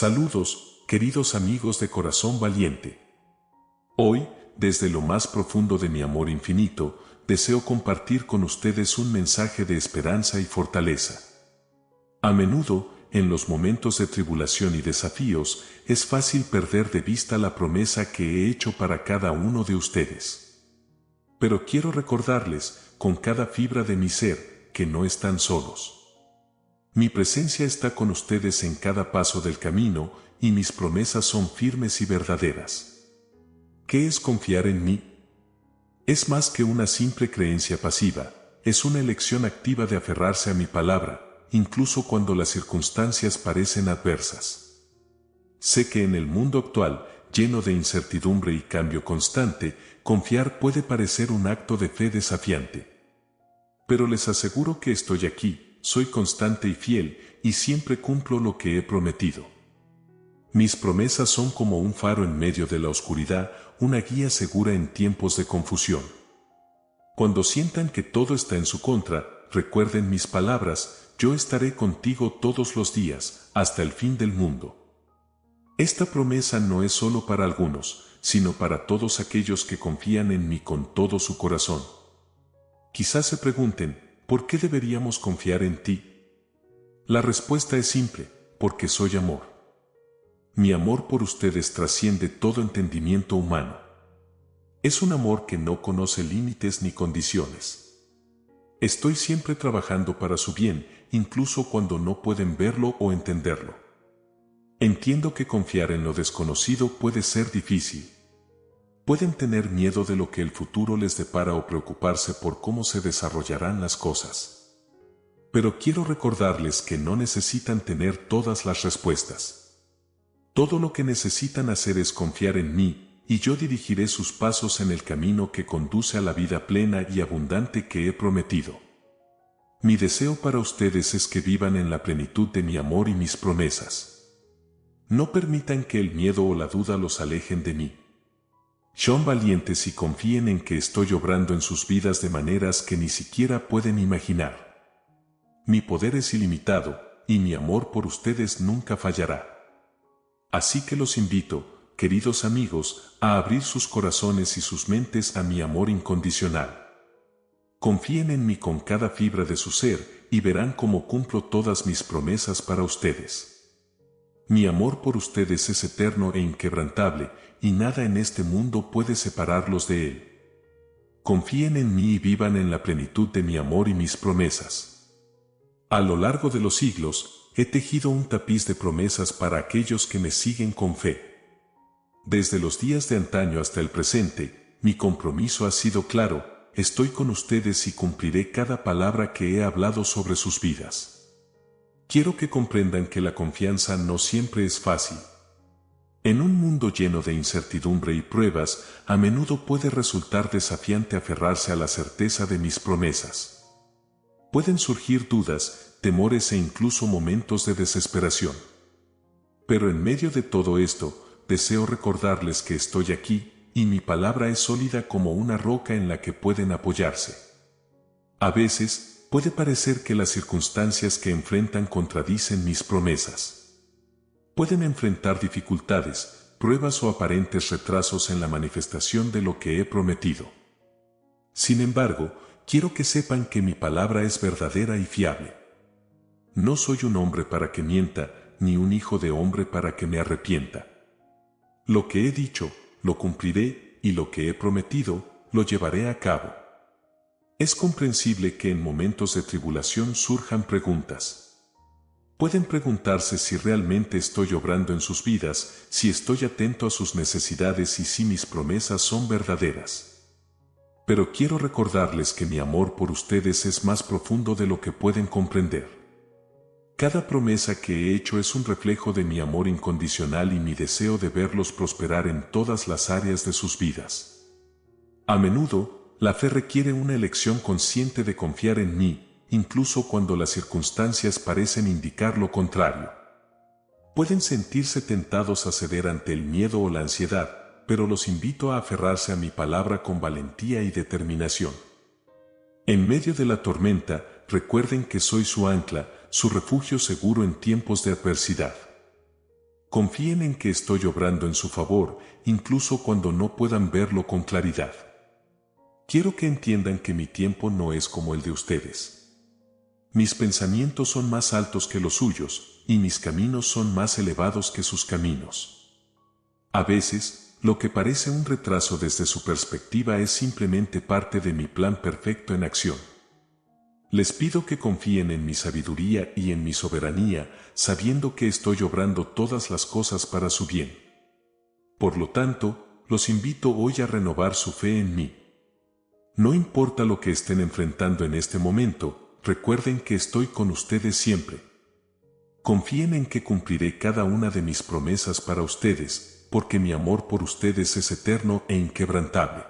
Saludos, queridos amigos de Corazón Valiente. Hoy, desde lo más profundo de mi amor infinito, deseo compartir con ustedes un mensaje de esperanza y fortaleza. A menudo, en los momentos de tribulación y desafíos, es fácil perder de vista la promesa que he hecho para cada uno de ustedes. Pero quiero recordarles, con cada fibra de mi ser, que no están solos. Mi presencia está con ustedes en cada paso del camino y mis promesas son firmes y verdaderas. ¿Qué es confiar en mí? Es más que una simple creencia pasiva, es una elección activa de aferrarse a mi palabra, incluso cuando las circunstancias parecen adversas. Sé que en el mundo actual, lleno de incertidumbre y cambio constante, confiar puede parecer un acto de fe desafiante. Pero les aseguro que estoy aquí. Soy constante y fiel, y siempre cumplo lo que he prometido. Mis promesas son como un faro en medio de la oscuridad, una guía segura en tiempos de confusión. Cuando sientan que todo está en su contra, recuerden mis palabras: yo estaré contigo todos los días, hasta el fin del mundo. Esta promesa no es solo para algunos, sino para todos aquellos que confían en mí con todo su corazón. Quizás se pregunten, ¿por qué deberíamos confiar en ti? La respuesta es simple: porque soy amor. Mi amor por ustedes trasciende todo entendimiento humano. Es un amor que no conoce límites ni condiciones. Estoy siempre trabajando para su bien, incluso cuando no pueden verlo o entenderlo. Entiendo que confiar en lo desconocido puede ser difícil. Pueden tener miedo de lo que el futuro les depara o preocuparse por cómo se desarrollarán las cosas. Pero quiero recordarles que no necesitan tener todas las respuestas. Todo lo que necesitan hacer es confiar en mí, y yo dirigiré sus pasos en el camino que conduce a la vida plena y abundante que he prometido. Mi deseo para ustedes es que vivan en la plenitud de mi amor y mis promesas. No permitan que el miedo o la duda los alejen de mí. Sean valientes y confíen en que estoy obrando en sus vidas de maneras que ni siquiera pueden imaginar. Mi poder es ilimitado, y mi amor por ustedes nunca fallará. Así que los invito, queridos amigos, a abrir sus corazones y sus mentes a mi amor incondicional. Confíen en mí con cada fibra de su ser, y verán cómo cumplo todas mis promesas para ustedes. Mi amor por ustedes es eterno e inquebrantable, y nada en este mundo puede separarlos de él. Confíen en mí y vivan en la plenitud de mi amor y mis promesas. A lo largo de los siglos, he tejido un tapiz de promesas para aquellos que me siguen con fe. Desde los días de antaño hasta el presente, mi compromiso ha sido claro: estoy con ustedes y cumpliré cada palabra que he hablado sobre sus vidas. Quiero que comprendan que la confianza no siempre es fácil. En un mundo lleno de incertidumbre y pruebas, a menudo puede resultar desafiante aferrarse a la certeza de mis promesas. Pueden surgir dudas, temores e incluso momentos de desesperación. Pero en medio de todo esto, deseo recordarles que estoy aquí, y mi palabra es sólida como una roca en la que pueden apoyarse. A veces, puede parecer que las circunstancias que enfrentan contradicen mis promesas. Pueden enfrentar dificultades, pruebas o aparentes retrasos en la manifestación de lo que he prometido. Sin embargo, quiero que sepan que mi palabra es verdadera y fiable. No soy un hombre para que mienta, ni un hijo de hombre para que me arrepienta. Lo que he dicho, lo cumpliré, y lo que he prometido, lo llevaré a cabo. Es comprensible que en momentos de tribulación surjan preguntas. Pueden preguntarse si realmente estoy obrando en sus vidas, si estoy atento a sus necesidades y si mis promesas son verdaderas. Pero quiero recordarles que mi amor por ustedes es más profundo de lo que pueden comprender. Cada promesa que he hecho es un reflejo de mi amor incondicional y mi deseo de verlos prosperar en todas las áreas de sus vidas. A menudo, la fe requiere una elección consciente de confiar en mí, incluso cuando las circunstancias parecen indicar lo contrario. Pueden sentirse tentados a ceder ante el miedo o la ansiedad, pero los invito a aferrarse a mi palabra con valentía y determinación. En medio de la tormenta, recuerden que soy su ancla, su refugio seguro en tiempos de adversidad. Confíen en que estoy obrando en su favor, incluso cuando no puedan verlo con claridad. Quiero que entiendan que mi tiempo no es como el de ustedes. Mis pensamientos son más altos que los suyos, y mis caminos son más elevados que sus caminos. A veces, lo que parece un retraso desde su perspectiva es simplemente parte de mi plan perfecto en acción. Les pido que confíen en mi sabiduría y en mi soberanía, sabiendo que estoy obrando todas las cosas para su bien. Por lo tanto, los invito hoy a renovar su fe en mí. No importa lo que estén enfrentando en este momento, recuerden que estoy con ustedes siempre. Confíen en que cumpliré cada una de mis promesas para ustedes, porque mi amor por ustedes es eterno e inquebrantable.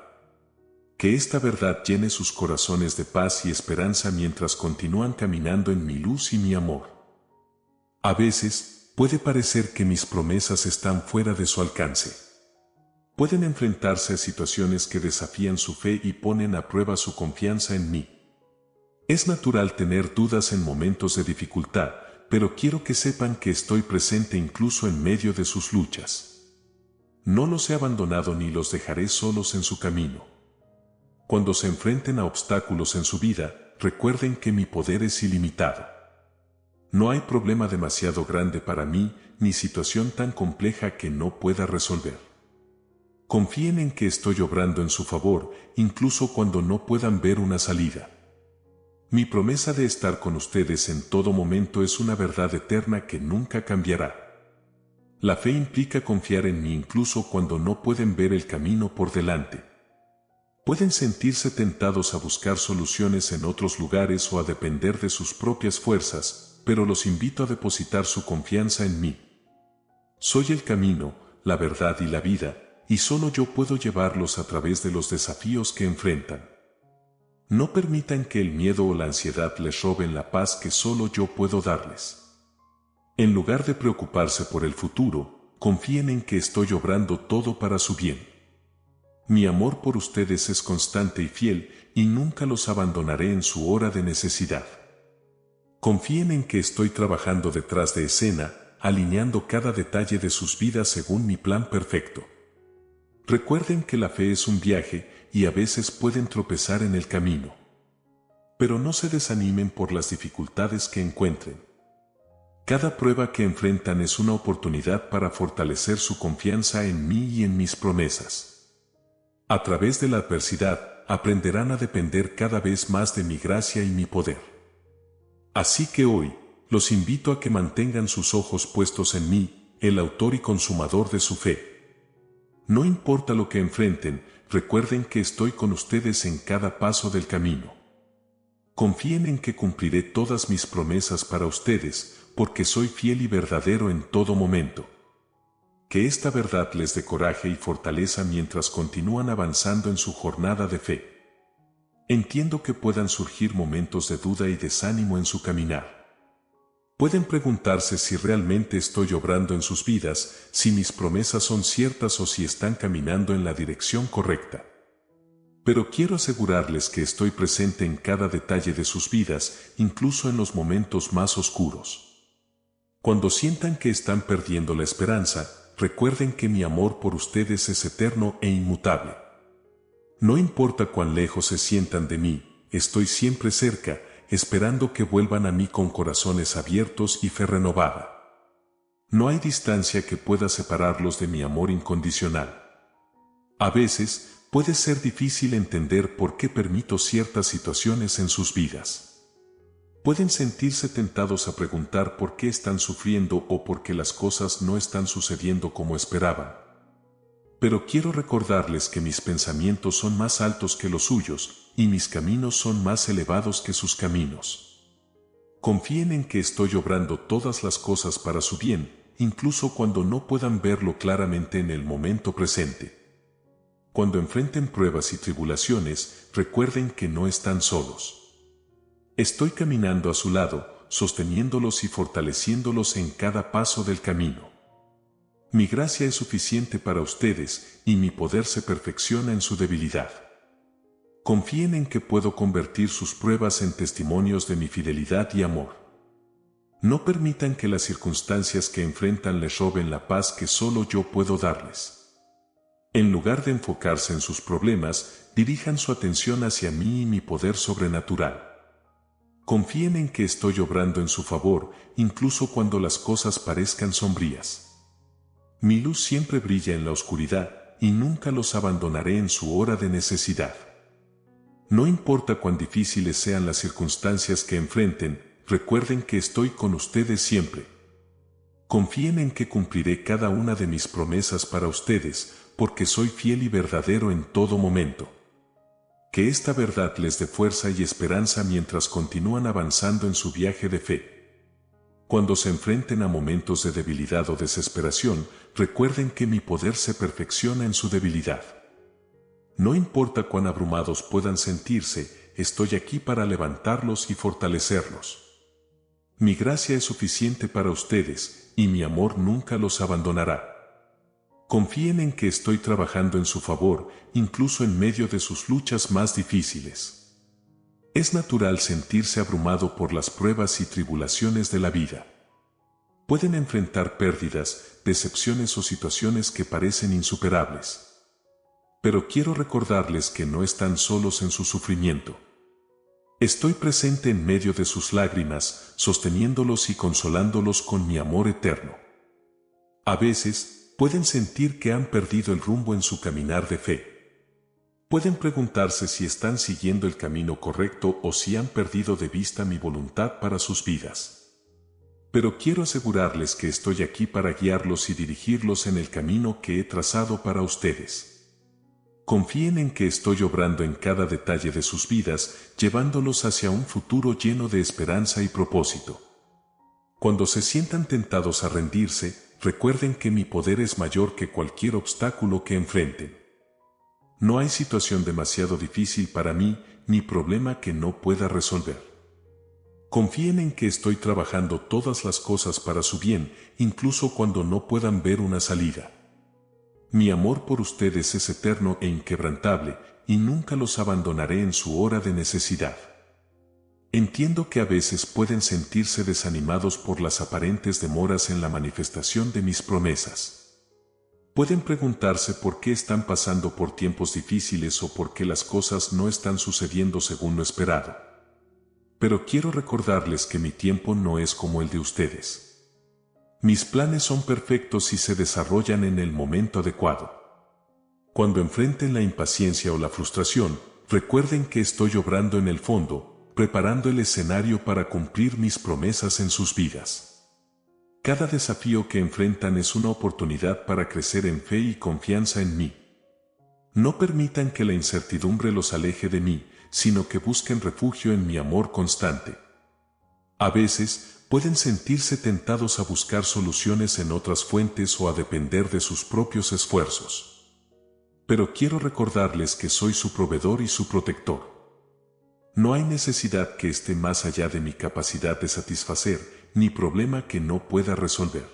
Que esta verdad llene sus corazones de paz y esperanza mientras continúan caminando en mi luz y mi amor. A veces, puede parecer que mis promesas están fuera de su alcance. Pueden enfrentarse a situaciones que desafían su fe y ponen a prueba su confianza en mí. Es natural tener dudas en momentos de dificultad, pero quiero que sepan que estoy presente incluso en medio de sus luchas. No los he abandonado ni los dejaré solos en su camino. Cuando se enfrenten a obstáculos en su vida, recuerden que mi poder es ilimitado. No hay problema demasiado grande para mí, ni situación tan compleja que no pueda resolver. Confíen en que estoy obrando en su favor, incluso cuando no puedan ver una salida. Mi promesa de estar con ustedes en todo momento es una verdad eterna que nunca cambiará. La fe implica confiar en mí incluso cuando no pueden ver el camino por delante. Pueden sentirse tentados a buscar soluciones en otros lugares o a depender de sus propias fuerzas, pero los invito a depositar su confianza en mí. Soy el camino, la verdad y la vida, y solo yo puedo llevarlos a través de los desafíos que enfrentan. No permitan que el miedo o la ansiedad les roben la paz que solo yo puedo darles. En lugar de preocuparse por el futuro, confíen en que estoy obrando todo para su bien. Mi amor por ustedes es constante y fiel, y nunca los abandonaré en su hora de necesidad. Confíen en que estoy trabajando detrás de escena, alineando cada detalle de sus vidas según mi plan perfecto. Recuerden que la fe es un viaje, y a veces pueden tropezar en el camino. Pero no se desanimen por las dificultades que encuentren. Cada prueba que enfrentan es una oportunidad para fortalecer su confianza en mí y en mis promesas. A través de la adversidad, aprenderán a depender cada vez más de mi gracia y mi poder. Así que hoy, los invito a que mantengan sus ojos puestos en mí, el autor y consumador de su fe. No importa lo que enfrenten, recuerden que estoy con ustedes en cada paso del camino. Confíen en que cumpliré todas mis promesas para ustedes, porque soy fiel y verdadero en todo momento. Que esta verdad les dé coraje y fortaleza mientras continúan avanzando en su jornada de fe. Entiendo que puedan surgir momentos de duda y desánimo en su caminar. Pueden preguntarse si realmente estoy obrando en sus vidas, si mis promesas son ciertas o si están caminando en la dirección correcta. Pero quiero asegurarles que estoy presente en cada detalle de sus vidas, incluso en los momentos más oscuros. Cuando sientan que están perdiendo la esperanza, recuerden que mi amor por ustedes es eterno e inmutable. No importa cuán lejos se sientan de mí, estoy siempre cerca, esperando que vuelvan a mí con corazones abiertos y fe renovada. No hay distancia que pueda separarlos de mi amor incondicional. A veces, puede ser difícil entender por qué permito ciertas situaciones en sus vidas. Pueden sentirse tentados a preguntar por qué están sufriendo o por qué las cosas no están sucediendo como esperaban. Pero quiero recordarles que mis pensamientos son más altos que los suyos, y mis caminos son más elevados que sus caminos. Confíen en que estoy obrando todas las cosas para su bien, incluso cuando no puedan verlo claramente en el momento presente. Cuando enfrenten pruebas y tribulaciones, recuerden que no están solos. Estoy caminando a su lado, sosteniéndolos y fortaleciéndolos en cada paso del camino. Mi gracia es suficiente para ustedes, y mi poder se perfecciona en su debilidad. Confíen en que puedo convertir sus pruebas en testimonios de mi fidelidad y amor. No permitan que las circunstancias que enfrentan les roben la paz que solo yo puedo darles. En lugar de enfocarse en sus problemas, dirijan su atención hacia mí y mi poder sobrenatural. Confíen en que estoy obrando en su favor, incluso cuando las cosas parezcan sombrías. Mi luz siempre brilla en la oscuridad, y nunca los abandonaré en su hora de necesidad. No importa cuán difíciles sean las circunstancias que enfrenten, recuerden que estoy con ustedes siempre. Confíen en que cumpliré cada una de mis promesas para ustedes, porque soy fiel y verdadero en todo momento. Que esta verdad les dé fuerza y esperanza mientras continúan avanzando en su viaje de fe. Cuando se enfrenten a momentos de debilidad o desesperación, recuerden que mi poder se perfecciona en su debilidad. No importa cuán abrumados puedan sentirse, estoy aquí para levantarlos y fortalecerlos. Mi gracia es suficiente para ustedes, y mi amor nunca los abandonará. Confíen en que estoy trabajando en su favor, incluso en medio de sus luchas más difíciles. Es natural sentirse abrumado por las pruebas y tribulaciones de la vida. Pueden enfrentar pérdidas, decepciones o situaciones que parecen insuperables. Pero quiero recordarles que no están solos en su sufrimiento. Estoy presente en medio de sus lágrimas, sosteniéndolos y consolándolos con mi amor eterno. A veces, pueden sentir que han perdido el rumbo en su caminar de fe. Pueden preguntarse si están siguiendo el camino correcto o si han perdido de vista mi voluntad para sus vidas. Pero quiero asegurarles que estoy aquí para guiarlos y dirigirlos en el camino que he trazado para ustedes. Confíen en que estoy obrando en cada detalle de sus vidas, llevándolos hacia un futuro lleno de esperanza y propósito. Cuando se sientan tentados a rendirse, recuerden que mi poder es mayor que cualquier obstáculo que enfrenten. No hay situación demasiado difícil para mí, ni problema que no pueda resolver. Confíen en que estoy trabajando todas las cosas para su bien, incluso cuando no puedan ver una salida. Mi amor por ustedes es eterno e inquebrantable, y nunca los abandonaré en su hora de necesidad. Entiendo que a veces pueden sentirse desanimados por las aparentes demoras en la manifestación de mis promesas. Pueden preguntarse por qué están pasando por tiempos difíciles o por qué las cosas no están sucediendo según lo esperado. Pero quiero recordarles que mi tiempo no es como el de ustedes. Mis planes son perfectos y se desarrollan en el momento adecuado. Cuando enfrenten la impaciencia o la frustración, recuerden que estoy obrando en el fondo, preparando el escenario para cumplir mis promesas en sus vidas. Cada desafío que enfrentan es una oportunidad para crecer en fe y confianza en mí. No permitan que la incertidumbre los aleje de mí, sino que busquen refugio en mi amor constante. A veces, pueden sentirse tentados a buscar soluciones en otras fuentes o a depender de sus propios esfuerzos. Pero quiero recordarles que soy su proveedor y su protector. No hay necesidad que esté más allá de mi capacidad de satisfacer, ni problema que no pueda resolver.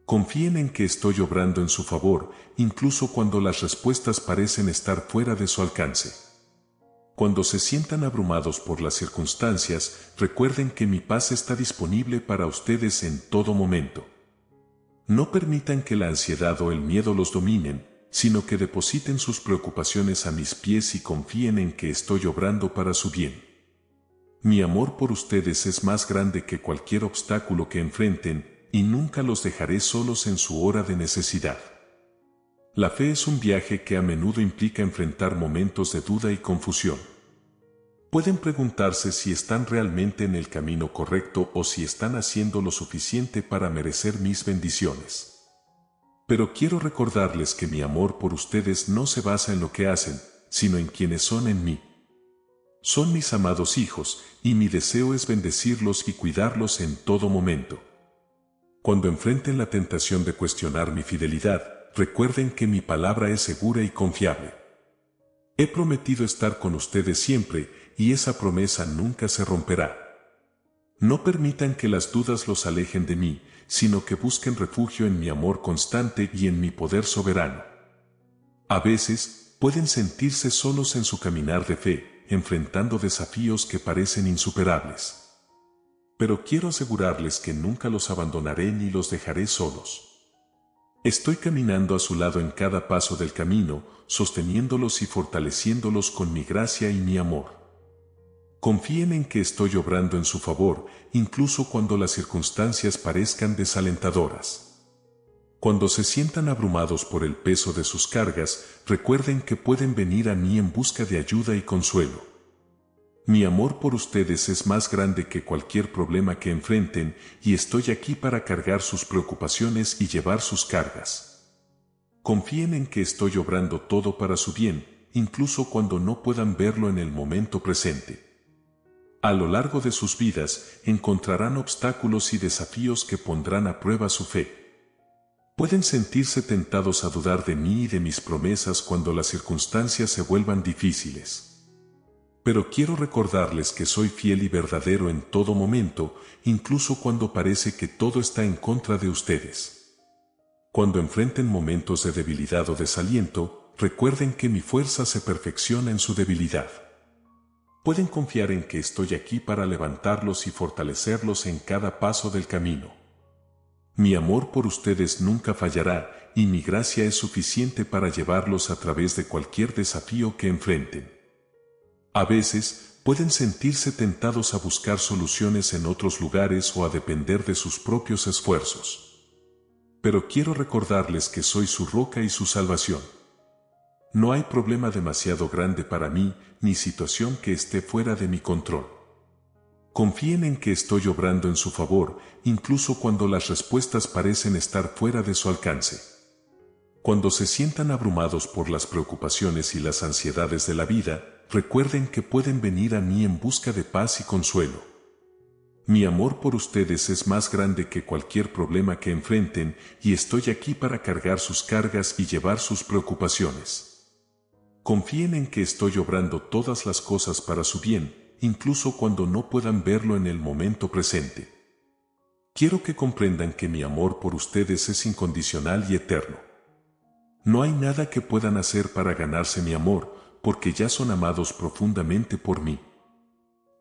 Confíen en que estoy obrando en su favor, incluso cuando las respuestas parecen estar fuera de su alcance. Cuando se sientan abrumados por las circunstancias, recuerden que mi paz está disponible para ustedes en todo momento. No permitan que la ansiedad o el miedo los dominen, sino que depositen sus preocupaciones a mis pies y confíen en que estoy obrando para su bien. Mi amor por ustedes es más grande que cualquier obstáculo que enfrenten, y nunca los dejaré solos en su hora de necesidad. La fe es un viaje que a menudo implica enfrentar momentos de duda y confusión. Pueden preguntarse si están realmente en el camino correcto o si están haciendo lo suficiente para merecer mis bendiciones. Pero quiero recordarles que mi amor por ustedes no se basa en lo que hacen, sino en quienes son en mí. Son mis amados hijos, y mi deseo es bendecirlos y cuidarlos en todo momento. Cuando enfrenten la tentación de cuestionar mi fidelidad, recuerden que mi palabra es segura y confiable. He prometido estar con ustedes siempre, y esa promesa nunca se romperá. No permitan que las dudas los alejen de mí, sino que busquen refugio en mi amor constante y en mi poder soberano. A veces, pueden sentirse solos en su caminar de fe, enfrentando desafíos que parecen insuperables. Pero quiero asegurarles que nunca los abandonaré ni los dejaré solos. Estoy caminando a su lado en cada paso del camino, sosteniéndolos y fortaleciéndolos con mi gracia y mi amor. Confíen en que estoy obrando en su favor, incluso cuando las circunstancias parezcan desalentadoras. Cuando se sientan abrumados por el peso de sus cargas, recuerden que pueden venir a mí en busca de ayuda y consuelo. Mi amor por ustedes es más grande que cualquier problema que enfrenten y estoy aquí para cargar sus preocupaciones y llevar sus cargas. Confíen en que estoy obrando todo para su bien, incluso cuando no puedan verlo en el momento presente. A lo largo de sus vidas encontrarán obstáculos y desafíos que pondrán a prueba su fe. Pueden sentirse tentados a dudar de mí y de mis promesas cuando las circunstancias se vuelvan difíciles. Pero quiero recordarles que soy fiel y verdadero en todo momento, incluso cuando parece que todo está en contra de ustedes. Cuando enfrenten momentos de debilidad o desaliento, recuerden que mi fuerza se perfecciona en su debilidad. Pueden confiar en que estoy aquí para levantarlos y fortalecerlos en cada paso del camino. Mi amor por ustedes nunca fallará y mi gracia es suficiente para llevarlos a través de cualquier desafío que enfrenten. A veces, pueden sentirse tentados a buscar soluciones en otros lugares o a depender de sus propios esfuerzos. Pero quiero recordarles que soy su roca y su salvación. No hay problema demasiado grande para mí, ni situación que esté fuera de mi control. Confíen en que estoy obrando en su favor, incluso cuando las respuestas parecen estar fuera de su alcance. Cuando se sientan abrumados por las preocupaciones y las ansiedades de la vida, recuerden que pueden venir a mí en busca de paz y consuelo. Mi amor por ustedes es más grande que cualquier problema que enfrenten y estoy aquí para cargar sus cargas y llevar sus preocupaciones. Confíen en que estoy obrando todas las cosas para su bien, incluso cuando no puedan verlo en el momento presente. Quiero que comprendan que mi amor por ustedes es incondicional y eterno. No hay nada que puedan hacer para ganarse mi amor, porque ya son amados profundamente por mí.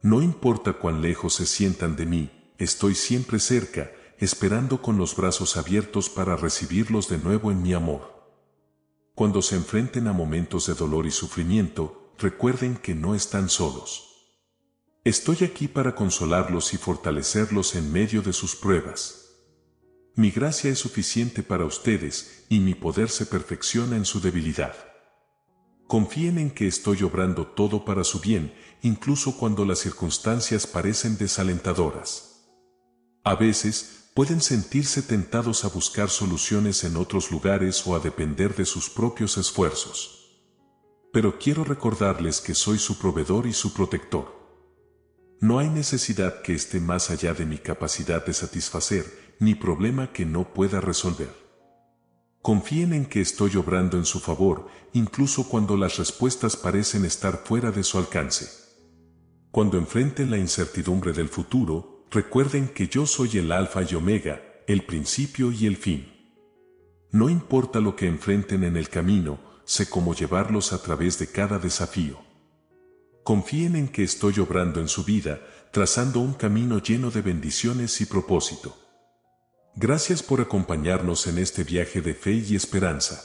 No importa cuán lejos se sientan de mí, estoy siempre cerca, esperando con los brazos abiertos para recibirlos de nuevo en mi amor. Cuando se enfrenten a momentos de dolor y sufrimiento, recuerden que no están solos. Estoy aquí para consolarlos y fortalecerlos en medio de sus pruebas. Mi gracia es suficiente para ustedes y mi poder se perfecciona en su debilidad. Confíen en que estoy obrando todo para su bien, incluso cuando las circunstancias parecen desalentadoras. A veces, pueden sentirse tentados a buscar soluciones en otros lugares o a depender de sus propios esfuerzos. Pero quiero recordarles que soy su proveedor y su protector. No hay necesidad que esté más allá de mi capacidad de satisfacer, ni problema que no pueda resolver. Confíen en que estoy obrando en su favor, incluso cuando las respuestas parecen estar fuera de su alcance. Cuando enfrenten la incertidumbre del futuro, recuerden que yo soy el Alfa y Omega, el principio y el fin. No importa lo que enfrenten en el camino, sé cómo llevarlos a través de cada desafío. Confíen en que estoy obrando en su vida, trazando un camino lleno de bendiciones y propósito. Gracias por acompañarnos en este viaje de fe y esperanza.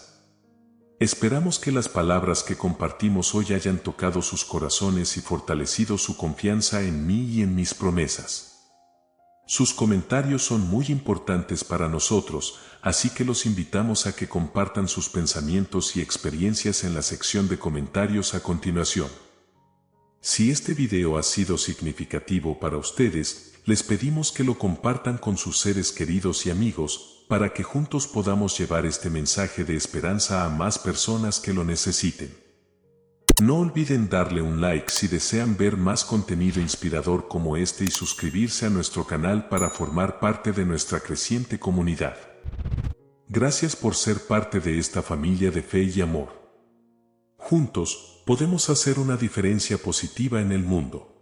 Esperamos que las palabras que compartimos hoy hayan tocado sus corazones y fortalecido su confianza en mí y en mis promesas. Sus comentarios son muy importantes para nosotros, así que los invitamos a que compartan sus pensamientos y experiencias en la sección de comentarios a continuación. Si este video ha sido significativo para ustedes, les pedimos que lo compartan con sus seres queridos y amigos, para que juntos podamos llevar este mensaje de esperanza a más personas que lo necesiten. No olviden darle un like si desean ver más contenido inspirador como este y suscribirse a nuestro canal para formar parte de nuestra creciente comunidad. Gracias por ser parte de esta familia de fe y amor. Juntos, podemos hacer una diferencia positiva en el mundo.